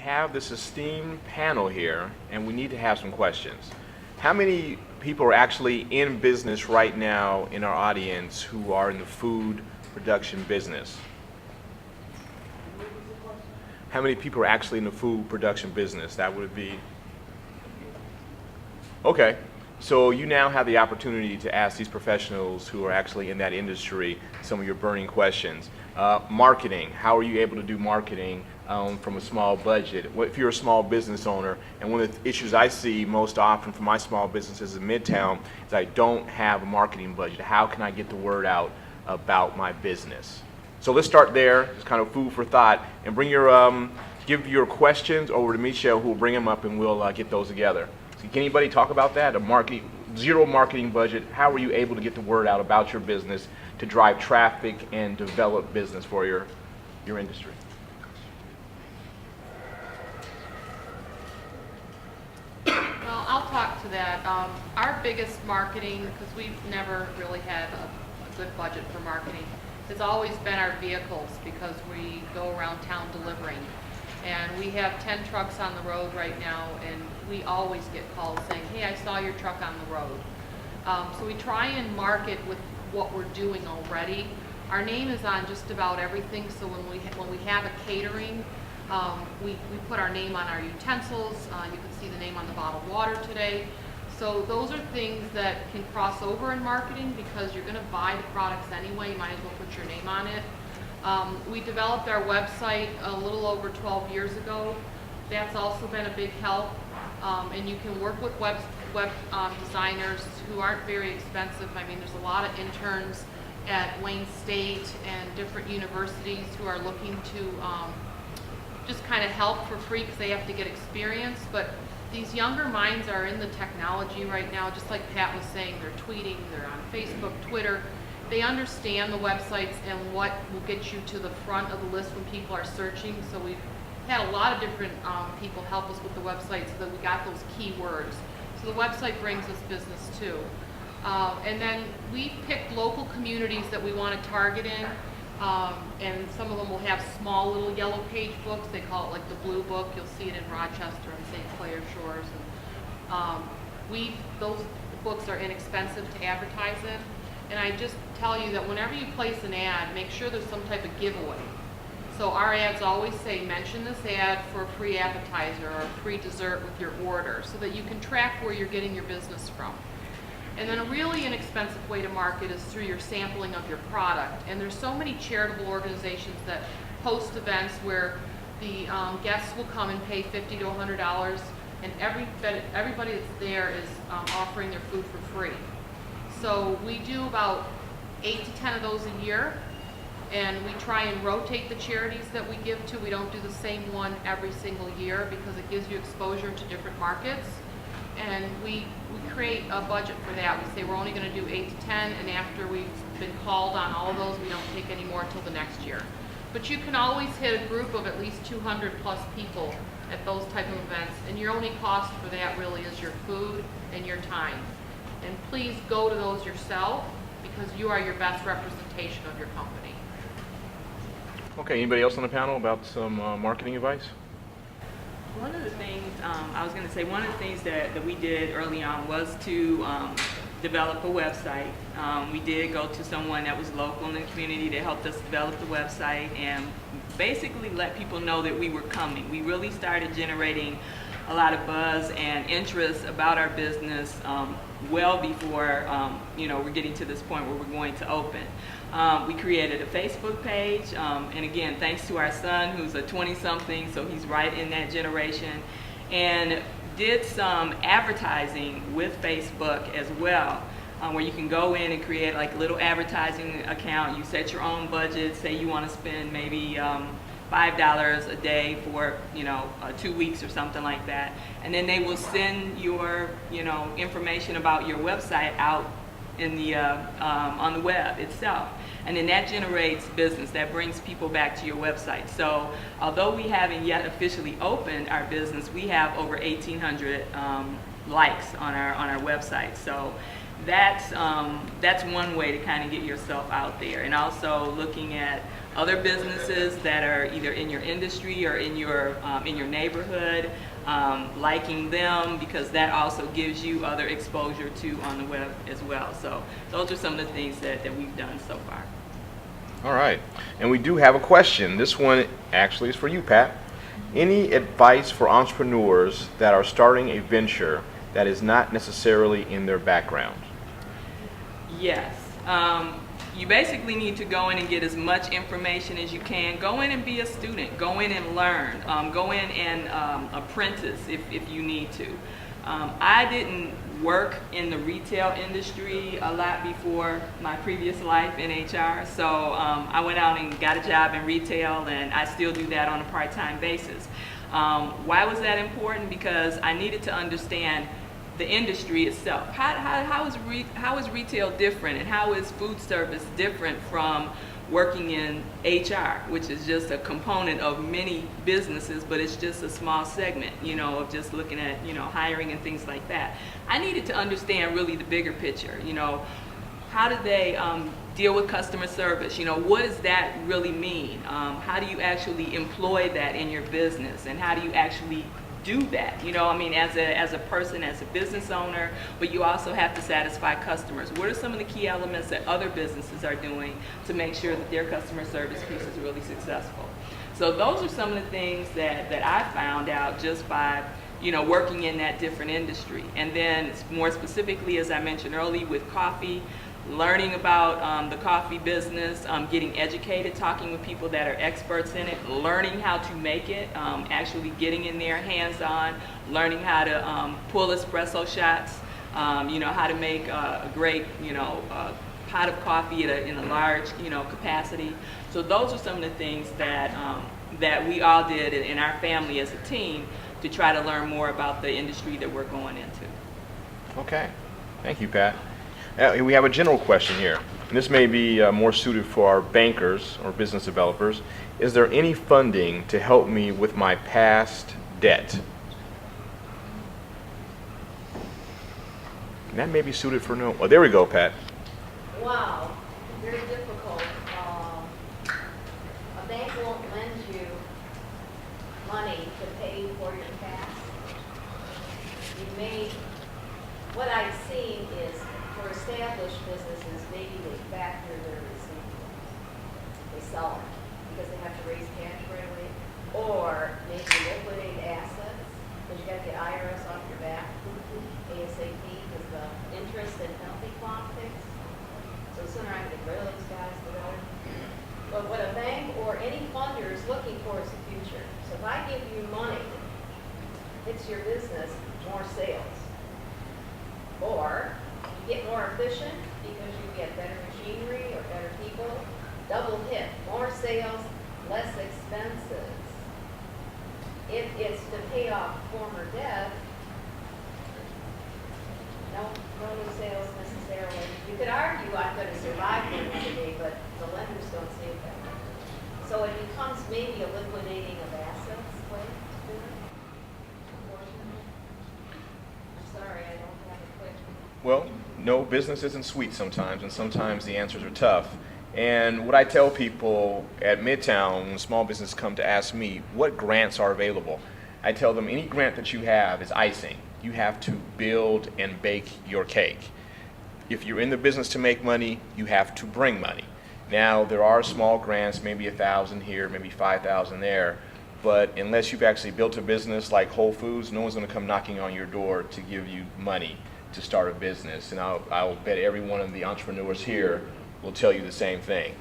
have this esteemed panel here, and we need to have some questions. How many people are actually in business right now in our audience who are in the food production business? How many people are actually in the food production business? That would be? Okay. So you now have the opportunity to ask these professionals who are actually in that industry some of your burning questions. Marketing, how are you able to do marketing from a small budget? If you're a small business owner, and one of the issues I see most often from my small businesses in Midtown is I don't have a marketing budget. How can I get the word out about my business? So let's start there, it's kind of food for thought, and bring your, give your questions over to Michelle, who will bring them up, and we'll get those together. So can anybody talk about that? Zero marketing budget, how are you able to get the word out about your business to drive traffic and develop business for your industry? Well, I'll talk to that. Our biggest marketing, because we've never really had a good budget for marketing, has always been our vehicles, because we go around town delivering. And we have 10 trucks on the road right now, and we always get calls saying, hey, I saw your truck on the road. So we try and market with what we're doing already. Our name is on just about everything, so when we have a catering, we put our name on our utensils. You can see the name on the bottled water today. So those are things that can cross over in marketing, because you're going to buy the products anyway. You might as well put your name on it. We developed our website a little over 12 years ago. That's also been a big help. And you can work with web designers who aren't very expensive. I mean, there's a lot of interns at Wayne State and different universities who are looking to just kind of help for free, because they have to get experience. But these younger minds are in the technology right now, just like Pat was saying. They're tweeting, they're on Facebook, Twitter. They understand the websites and what will get you to the front of the list when people are searching. So we've had a lot of different people help us with the website so that we got those keywords. So the website brings us business too. And then we picked local communities that we want to target in. And some of them will have small little yellow page books. They call it like the Blue Book. You'll see it in Rochester and St. Clair Shores. And those books are inexpensive to advertise in. And I just tell you that whenever you place an ad, make sure there's some type of giveaway. So our ads always say, mention this ad for a free appetizer or a free dessert with your order, so that you can track where you're getting your business from. And then a really inexpensive way to market is through your sampling of your product. And there's so many charitable organizations that host events where the guests will come and pay $50 to $100, and everybody that's there is offering their food for free. So we do about 8 to 10 of those a year, and we try and rotate the charities that we give to. We don't do the same one every single year, because it gives you exposure to different markets. And we create a budget for that. We say we're only going to do 8 to 10, and after we've been called on all of those, we don't take any more until the next year. But you can always hit a group of at least 200 plus people at those type of events, and your only cost for that really is your food and your time. And please go to those yourself, because you are your best representation of your company. Okay, anybody else on the panel about some marketing advice? One of the things, I was going to say, one of the things that we did early on was to develop a website. We did go to someone that was local in the community that helped us develop the website and basically let people know that we were coming. We really started generating a lot of buzz and interest about our business well before we're getting to this point where we're going to open. We created a Facebook page, and again, thanks to our son, who's a 20-something, so he's right in that generation, and did some advertising with Facebook as well, where you can go in and create like a little advertising account. You set your own budget. Say you want to spend maybe $5 a day for 2 weeks or something like that, and then they will send your information about your website out in the on the web itself, and then that generates business. That brings people back to your website. So although we haven't yet officially opened our business, we have over 1,800 likes on our website. So that's one way to kind of get yourself out there, and also looking at other businesses that are either in your industry or in your neighborhood, liking them, because that also gives you other exposure to on the web as well. So those are some of the things that we've done so far. All right, and we do have a question. This one actually is for you, Pat. Any advice for entrepreneurs that are starting a venture that is not necessarily in their background? Yes. You basically need to go in and get as much information as you can. Go in and be a student. Go in and learn. Go in and apprentice if you need to. I didn't work in the retail industry a lot before my previous life in HR, so I went out and got a job in retail, and I still do that on a part-time basis. Why was that important? Because I needed to understand the industry itself. How is retail different, and how is food service different from working in HR, which is just a component of many businesses, but it's just a small segment, of just looking at, hiring and things like that. I needed to understand really the bigger picture, how do they deal with customer service? What does that really mean? How do you actually employ that in your business, and how do you actually do that, as a person, as a business owner, but you also have to satisfy customers. What are some of the key elements that other businesses are doing to make sure that their customer service piece is really successful? So those are some of the things that I found out just by working in that different industry. And then more specifically, as I mentioned earlier, with coffee, learning about the coffee business, getting educated, talking with people that are experts in it, learning how to make it, actually getting in there hands-on, learning how to pull espresso shots, how to make a great, pot of coffee in a large, capacity. So those are some of the things that we all did in our family as a team to try to learn more about the industry that we're going into. Okay, thank you, Pat. We have a general question here. And this may be more suited for our bankers or business developers. Is there any funding to help me with my past debt? And that may be suited for no. Oh, there we go, Pat. Wow, very difficult. A bank won't lend you money to pay for your past. What I've seen is for established businesses, maybe they factor their receivables. They sell them because they have to raise cash right away. Or maybe liquidate assets, because you got to get IRS off your back ASAP, because the interest and penalty clock fixed. So the sooner I can get rid of those guys, the better. But what a bank or any funder is looking for is the future. So if I give you money, it's your business, more sales. Or you get more efficient because you get better machinery or better people. Double hit, more sales, less expenses. If it's to pay off former debt, no new sales necessarily. You could argue I'm going to survive for another day, but the lenders don't see it that way. So it becomes maybe a liquidating of assets way to do it, unfortunately. I'm sorry, I don't have a quick. Well, no, business isn't sweet sometimes, and sometimes the answers are tough. And what I tell people at Midtown when small businesses come to ask me what grants are available, I tell them any grant that you have is icing. You have to build and bake your cake. If you're in the business to make money, you have to bring money. Now, there are small grants, maybe 1,000 here, maybe 5,000 there, but unless you've actually built a business like Whole Foods, no one's going to come knocking on your door to give you money to start a business. And I'll bet every one of the entrepreneurs here will tell you the same thing.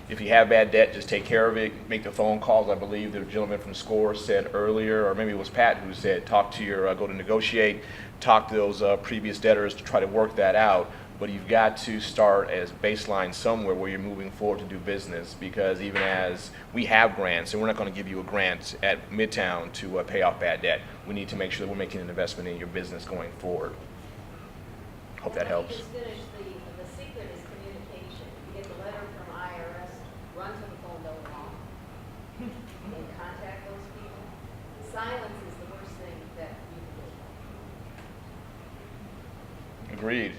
If you have bad debt, just take care of it, make the phone calls. I believe the gentleman from SCORE said earlier, or maybe it was Pat who said, talk to your, go to negotiate, talk to those previous debtors to try to work that out. But you've got to start as baseline somewhere where you're moving forward to do business, because even as we have grants, and we're not going to give you a grant at Midtown to pay off bad debt, we need to make sure that we're making an investment in your business going forward. Hope that helps. Just finish the secret is communication. You get the letter from IRS, run to the phone, don't call, and contact those people. Silence is the worst thing that you can do. Agreed.